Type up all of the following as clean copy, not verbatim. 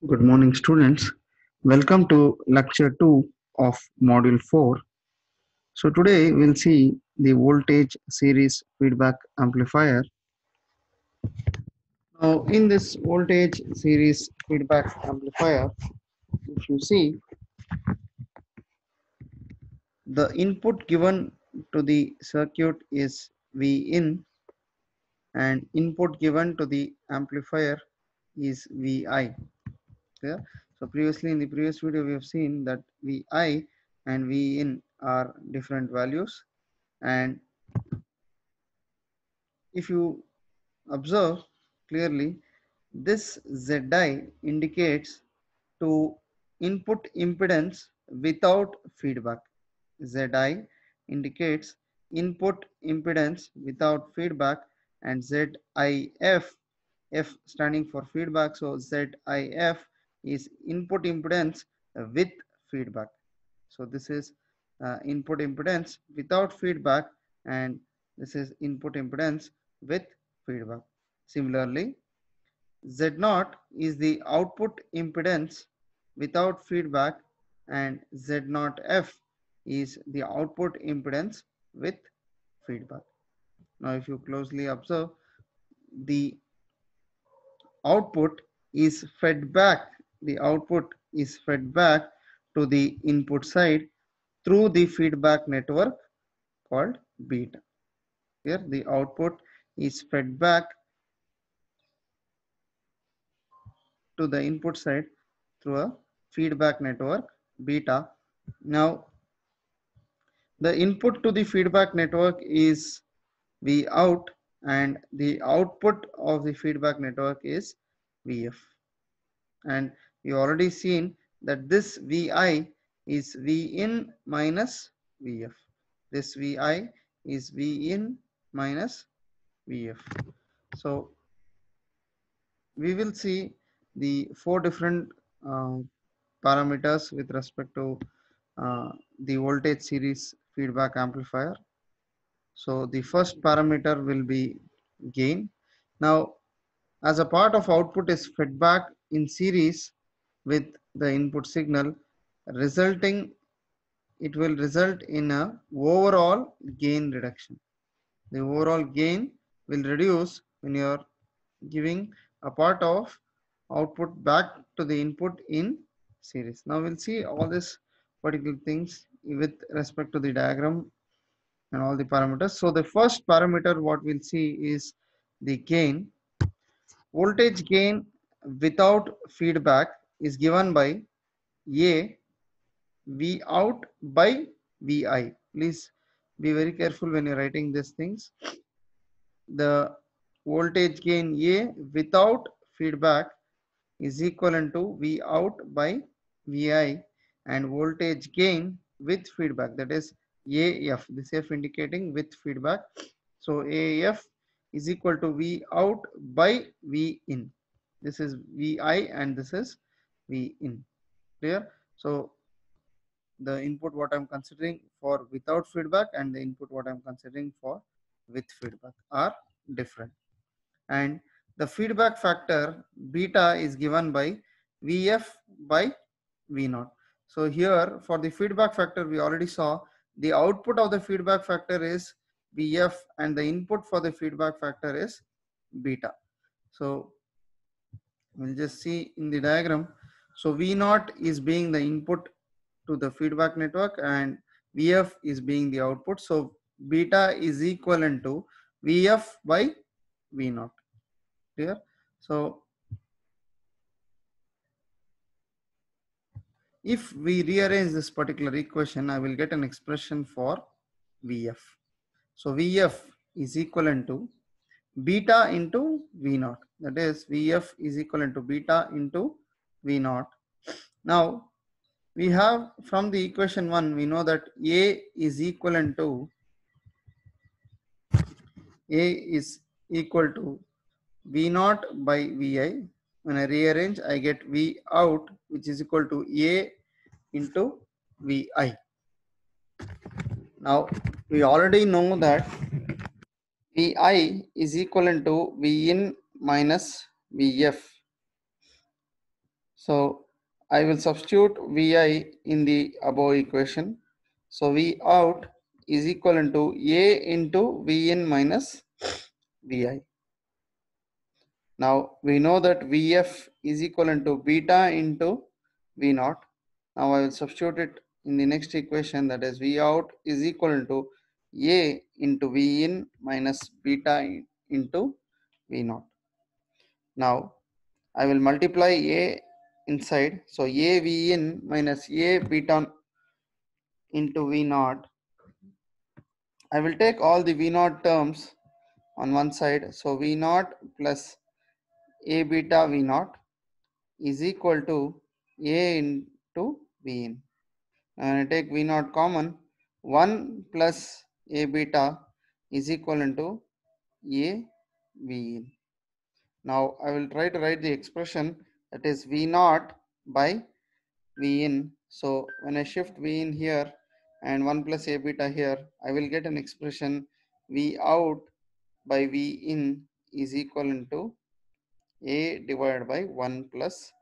Good morning, students. Welcome to lecture 2 of module 4. So, today we'll see the voltage series feedback amplifier. Now, in this voltage series feedback amplifier, if you see the input given to the circuit is V in and input given to the amplifier is Vi. Yeah. So previously in the previous video we have seen that Vi and Vin are different values, and if you observe clearly, this Zi indicates to input impedance without feedback. Zi indicates input impedance without feedback, and Zif, F standing for feedback, so Zif is input impedance with feedback. So this is input impedance without feedback, and this is input impedance with feedback. Similarly, Z0 is the output impedance without feedback, and Z0F is the output impedance with feedback. Now, if you closely observe, the output is fed back. The output is fed back to the input side through the feedback network called beta. Here, the output is fed back to the input side through a feedback network beta. Now, the input to the feedback network is V out, and the output of the feedback network is Vf. And we already seen that this Vi is V in minus Vf. This Vi is V in minus Vf. So we will see the four different parameters with respect to the voltage series feedback amplifier. So the first parameter will be gain. Now, as a part of output is fed back in series with the input signal, resulting it will result in a overall gain reduction. The overall gain will reduce when you are giving a part of output back to the input in series. Now we'll see all these particular things with respect to the diagram and all the parameters. So the first parameter what we'll see is the gain. Voltage gain without feedback is given by A V out by Vi. Please be very careful when you're writing these things. The voltage gain A without feedback is equivalent to V out by Vi, and voltage gain with feedback, that is AF, this F indicating with feedback. So AF is equal to V out by V in. This is Vi and this is V in. Clear? So the input what I'm considering for without feedback and the input what I'm considering for with feedback are different. And the feedback factor beta is given by Vf by V0. So here for the feedback factor we already saw the output of the feedback factor is Vf and the input for the feedback factor is beta. So we'll just see in the diagram. So V0 is being the input to the feedback network and Vf is being the output. So beta is equivalent to Vf by V0. Clear? So if we rearrange this particular equation, I will get an expression for Vf. So Vf is equivalent to beta into V0. That is Vf is equivalent to beta into V0. Now we have from the equation 1, we know that A is equivalent to A is equal to V0 by Vi. When I rearrange, I get V out, which is equal to A into Vi. Now we already know that Vi is equivalent to V in minus Vf. So I will substitute Vi in the above equation. So V out is equal to A into Vin minus Vi. Now we know that Vf is equal to beta into V naught. Now I will substitute it in the next equation, that is V out is equal to A into Vin minus beta into V naught. Now I will multiply A inside. So A Vin minus A beta into V naught. I will take all the V naught terms on one side. So V naught plus A beta V naught is equal to A into V in. And I take V naught common, 1 plus A beta is equal to A V in. Now I will try to write the expression, that is V naught by V in. So when I shift V in here and 1 plus A beta here, I will get an expression V out by V in is equal to A divided by 1 plus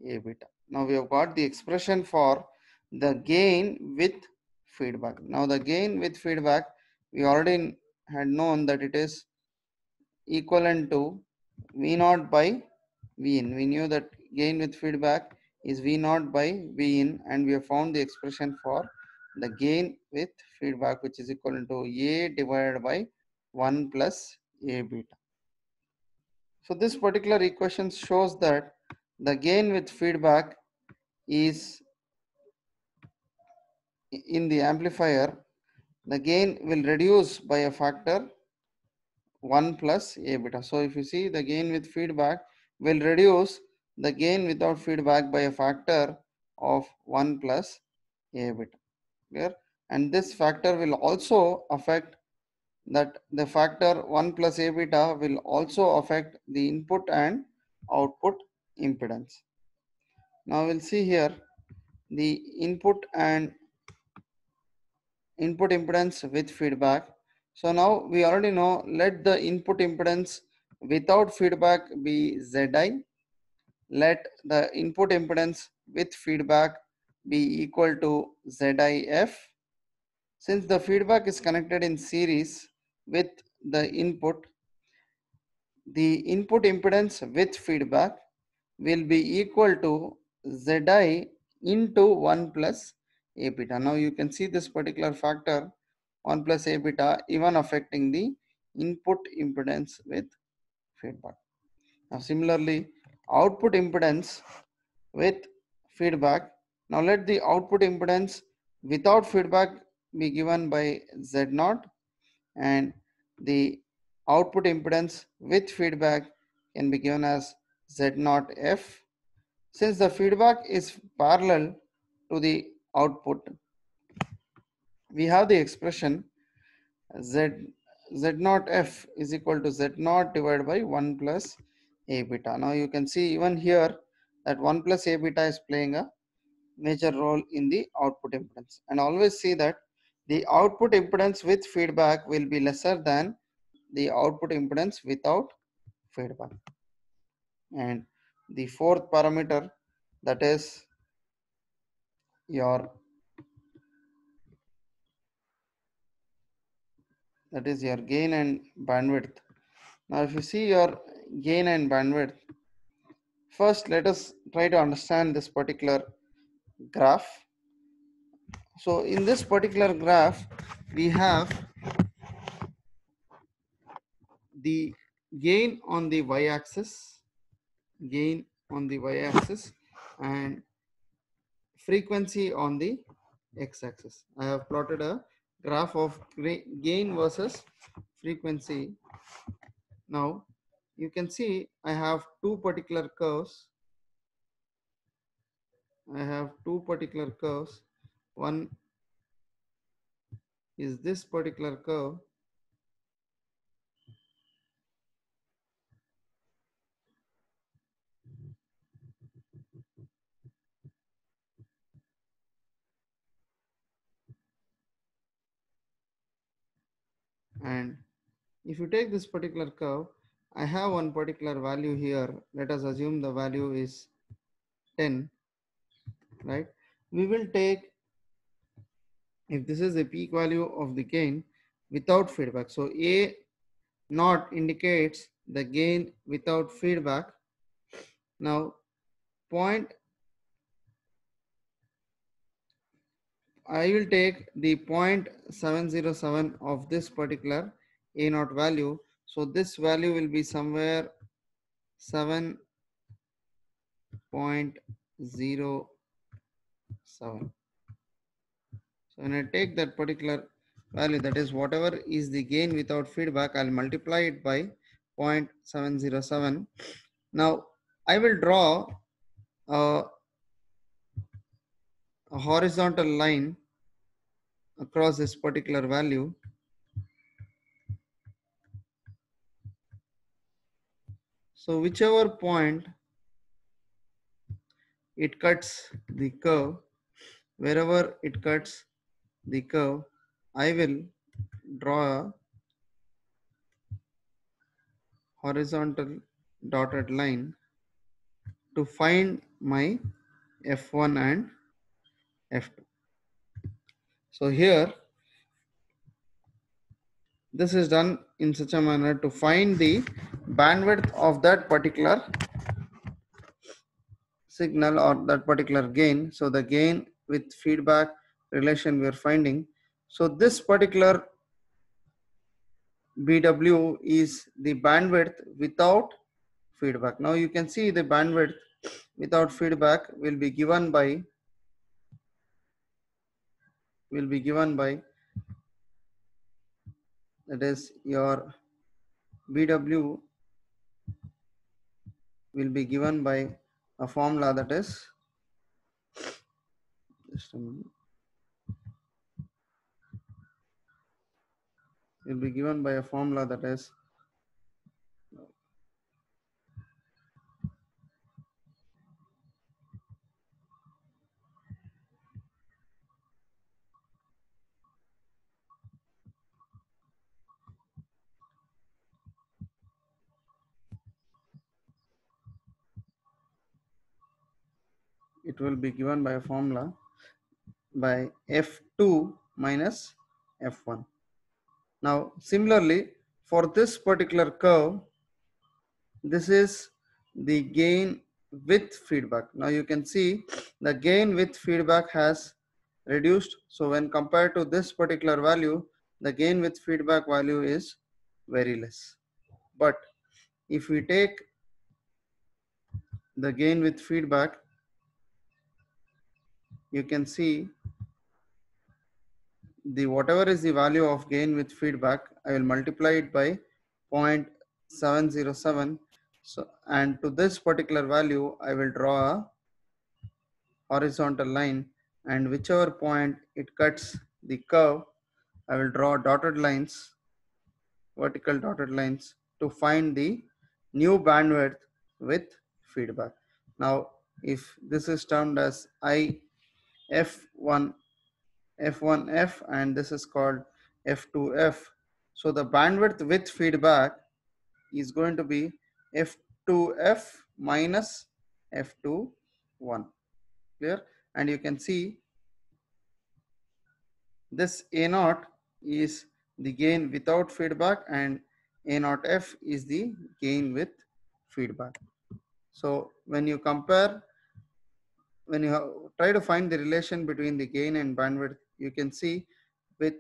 A beta. Now we have got the expression for the gain with feedback. Now the gain with feedback, we already had known that it is equivalent to V naught by V in. We knew that gain with feedback is V naught by V in, and we have found the expression for the gain with feedback, which is equivalent to A divided by 1 plus A beta. So this particular equation shows that the gain with feedback is in the amplifier, the gain will reduce by a factor 1 plus A beta. So if you see, the gain with feedback will reduce the gain without feedback by a factor of 1 plus A beta. Clear? And this factor will also affect, that the factor 1 plus A beta will also affect the input and output impedance. Now we'll see here the input and input impedance with feedback. So now we already know, let the input impedance without feedback be Zi. Let the input impedance with feedback be equal to Zif. Since the feedback is connected in series with the input impedance with feedback will be equal to Zi into 1 plus A beta. Now you can see this particular factor 1 plus A beta even affecting the input impedance with feedback. Now similarly, output impedance with feedback. Now let the output impedance without feedback be given by Z0, and the output impedance with feedback can be given as Z0F. Since the feedback is parallel to the output, we have the expression Z0F is equal to Z0 divided by 1 plus A beta. Now you can see even here that 1 plus A beta is playing a major role in the output impedance. And always see that the output impedance with feedback will be lesser than the output impedance without feedback. And the fourth parameter, that is your gain and bandwidth. Now if you see your gain and bandwidth, first let us try to understand this particular graph. So in this particular graph, we have the gain on the y-axis, and frequency on the x-axis. I have plotted a graph of gain versus frequency. Now you can see I have two particular curves. One is this particular curve, and if you take this particular curve, I have one particular value here. Let us assume the value is 10, right? We will take, if this is the peak value of the gain without feedback. So A naught indicates the gain without feedback. Now point, I will take the 0.707 of this particular A naught value. So this value will be somewhere 7.07. So when I take that particular value, that is whatever is the gain without feedback, I'll multiply it by 0.707. Now I will draw a horizontal line across this particular value. So whichever point it cuts the curve, wherever it cuts the curve, I will draw a horizontal dotted line to find my F1 and F2. So here, this is done in such a manner to find the bandwidth of that particular signal or that particular gain. So the gain with feedback relation we are finding. So this particular BW is the bandwidth without feedback. Now you can see the bandwidth without feedback will be given by that is your BW will be given by a formula that is, just a minute, will be given by a formula that is, it will be given by a formula by F2 minus F1. Now similarly for this particular curve, this is the gain with feedback. Now you can see the gain with feedback has reduced. So when compared to this particular value, the gain with feedback value is very less. But if we take the gain with feedback, you can see the whatever is the value of gain with feedback, I will multiply it by 0.707. So and to this particular value, I will draw a horizontal line, and whichever point it cuts the curve, I will draw dotted lines, vertical dotted lines to find the new bandwidth with feedback. Now if this is termed as IF1 F1F and this is called F2F. So the bandwidth with feedback is going to be F2F minus F21. Clear? And you can see this A0 is the gain without feedback and A0F is the gain with feedback. So when you compare, when you try to find the relation between the gain and bandwidth, you can see with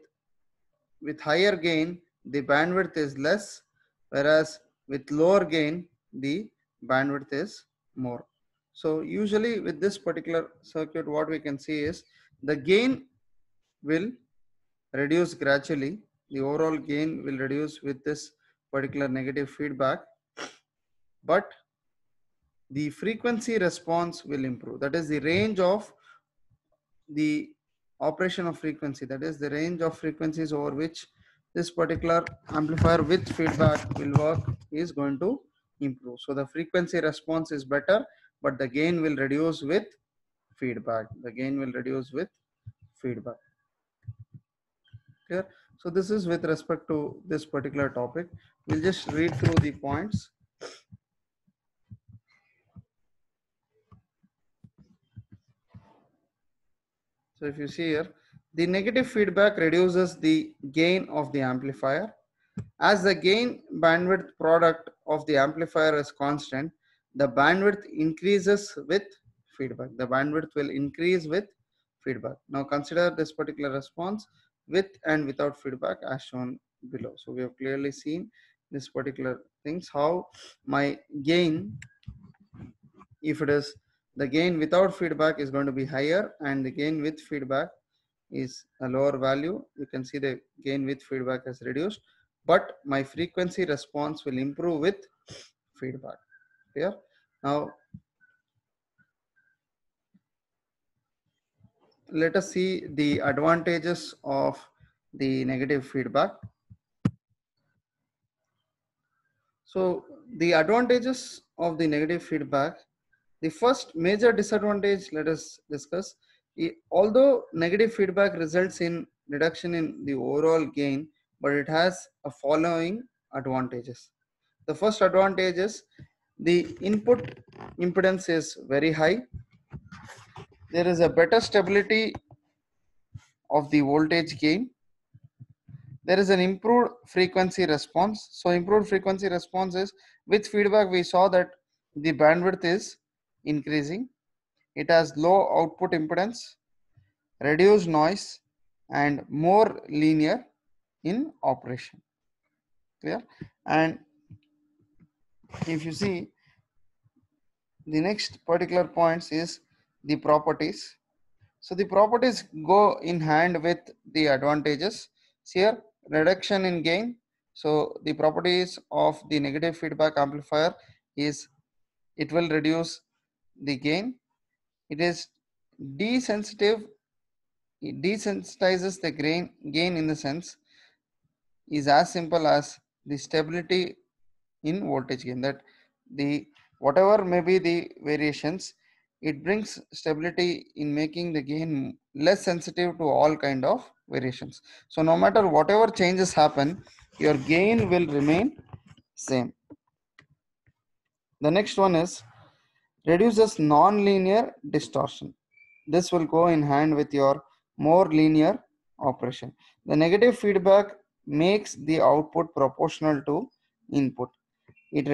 higher gain, the bandwidth is less, whereas with lower gain, the bandwidth is more. So usually with this particular circuit, what we can see is the gain will reduce gradually. The overall gain will reduce with this particular negative feedback, but the frequency response will improve. That is the range of the operation of frequency, that is the range of frequencies over which this particular amplifier with feedback will work is going to improve. So the frequency response is better, but the gain will reduce with feedback. The gain will reduce with feedback. Clear? So this is with respect to this particular topic. We'll just read through the points. So if you see here, the negative feedback reduces the gain of the amplifier. As the gain bandwidth product of the amplifier is constant, the bandwidth increases with feedback. The bandwidth will increase with feedback. Now consider this particular response with and without feedback as shown below. So we have clearly seen this particular things, how my gain, if it is the gain without feedback is going to be higher and the gain with feedback is a lower value. You can see the gain with feedback has reduced, but my frequency response will improve with feedback. Clear? Now let us see the advantages of the negative feedback. So the advantages of the negative feedback, the first major disadvantage, let us discuss. Although negative feedback results in reduction in the overall gain, but it has a following advantages. The first advantage is the input impedance is very high. There is a better stability of the voltage gain. There is an improved frequency response. So improved frequency response is, with feedback we saw that the bandwidth is increasing. It has low output impedance, reduced noise, and more linear in operation. Clear? And if you see, the next particular points is the properties. So the properties go in hand with the advantages. Here, reduction in gain. So the properties of the negative feedback amplifier is it will reduce the gain. It is desensitive. It desensitizes the gain in the sense is as simple as the stability in voltage gain, that the whatever may be the variations, it brings stability in making the gain less sensitive to all kind of variations. So no matter whatever changes happen, your gain will remain same. The next one is reduces non-linear distortion. This will go in hand with your more linear operation. The negative feedback makes the output proportional to input. It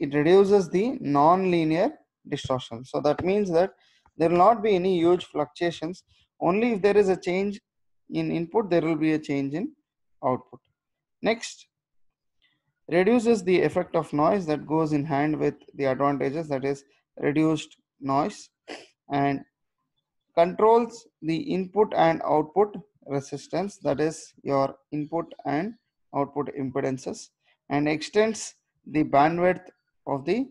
reduces the non-linear distortion. So that means that there will not be any huge fluctuations. Only if there is a change in input, there will be a change in output. Next, reduces the effect of noise, that goes in hand with the advantages, that is reduced noise, and controls the input and output resistance, that is your input and output impedances, and extends the bandwidth of the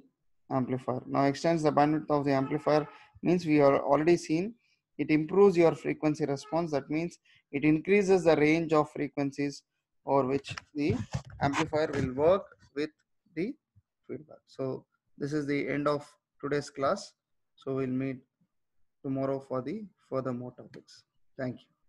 amplifier. Now extends the bandwidth of the amplifier means we are already seen it improves your frequency response. That means it increases the range of frequencies over which the amplifier will work with the feedback. So this is the end of today's class. So we'll meet tomorrow for the further more topics. Thank you.